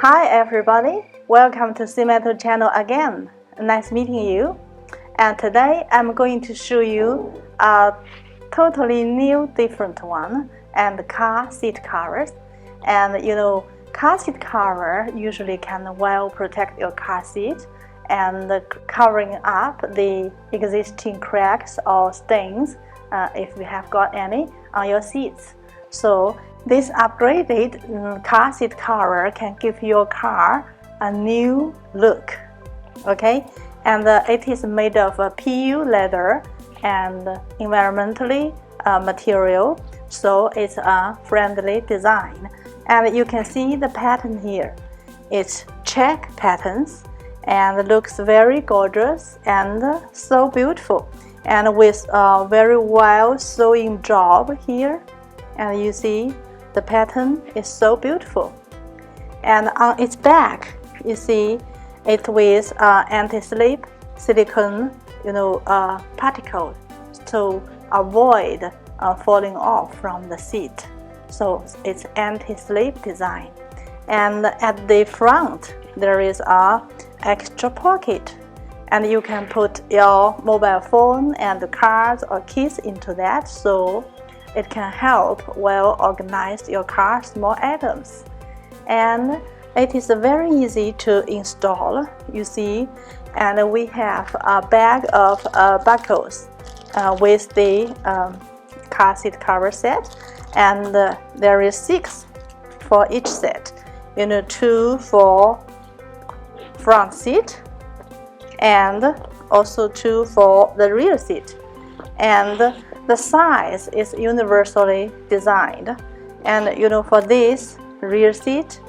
Hi everybody, welcome to SEAMETAL channel again. Nice meeting you. And today I'm going to show you a totally new, different one, and car seat covers. And you know, car seat cover usually can well protect your car seat and covering up the existing cracks or stains if you have got any on your seats. So this upgraded car seat cover can give your car a new look, okay? And it is made of PU leather and environmentally material, so it's a friendly design. And you can see the pattern here. It's check patterns and looks very gorgeous and so beautiful, and with a very well sewing job here. And you see the pattern is so beautiful. And on its back, you see it with anti-slip silicone, particle to avoid falling off from the seat. So it's anti-slip design. And at the front, there is a extra pocket, and you can put your mobile phone and cards or keys into that, so it can help well organize your car's small items. And it is very easy to install, you see. And we have a bag of buckles with the car seat cover set, and there is 6 for each set. 2 for front seat and also 2 for the rear seat. And the size is universally designed. And for this rear seat,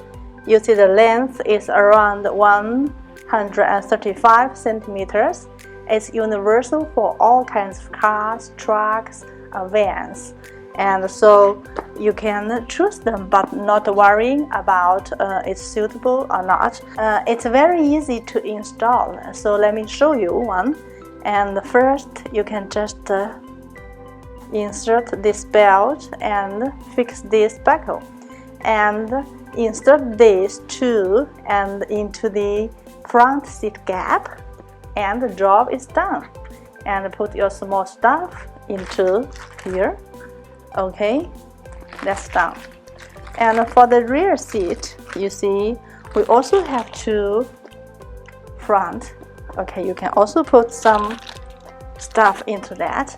you see the length is around 135 centimeters. It's universal for all kinds of cars, trucks, vans. And so you can choose them, but not worrying about it's suitable or not. It's very easy to install, so let me show you one. And first, you can just insert this belt and fix this buckle, and insert these 2 and into the front seat gap, and the job is done. And put your small stuff into here. Okay, that's done. And for the rear seat, you see we also have 2 front. Okay, you can also put some stuff into that.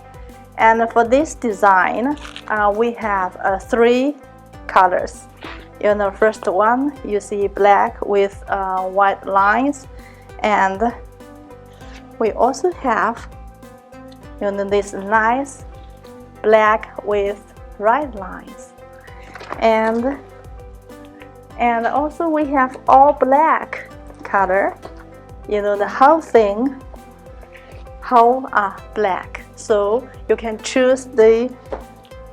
And for this design, we have 3 colors. First one, you see black with white lines, and we also have this nice black with red lines, and also we have all black color. The whole thing black, so you can choose the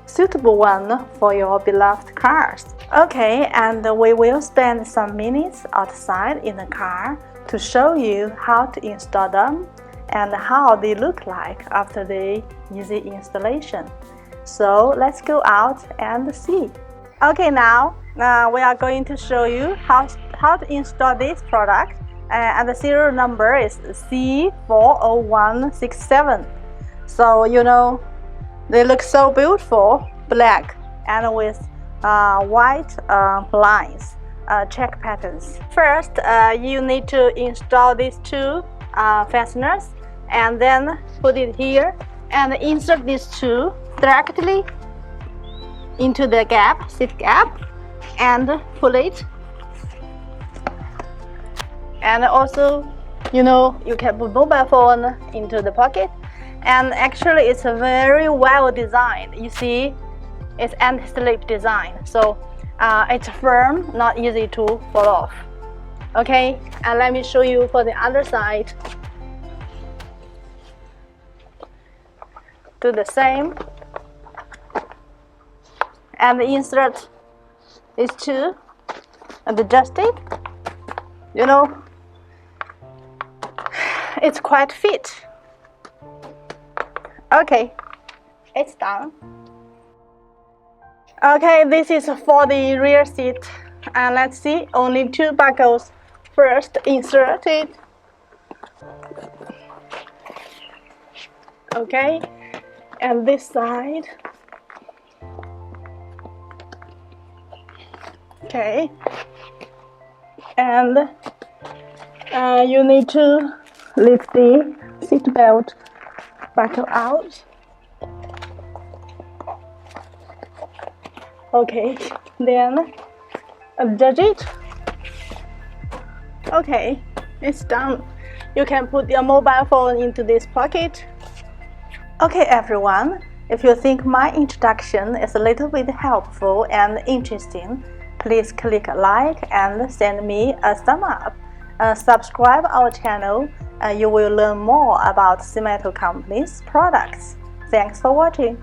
suitable one for your beloved cars. Okay, and we will spend some minutes outside in the car to show you how to install them and how they look like after the easy installation. So let's go out and see. Okay, now we are going to show you how to install this product, and the serial number is C40167. So they look so beautiful, black and with white lines, check patterns. First, you need to install these 2 fasteners, and then put it here and insert these 2 directly into the seat gap, and pull it. And also, you can put mobile phone into the pocket. And actually, it's a very well designed. You see, it's anti-slip design, so it's firm, not easy to fall off. Okay, and let me show you for the other side. Do the same, and insert these 2 and adjust it. It's quite fit. Okay, it's done. Okay, this is for the rear seat And let's see, only 2 buckles. First, insert it. Okay, and this side. Okay, and you need to lift the seat belt buckle out. Okay, then adjust it. Okay, it's done. You can put your mobile phone into this pocket. Okay everyone, if you think my introduction is a little bit helpful and interesting, please click like and send me a thumb up. Subscribe our channel and you will learn more about SEAMETAL company's products. Thanks for watching.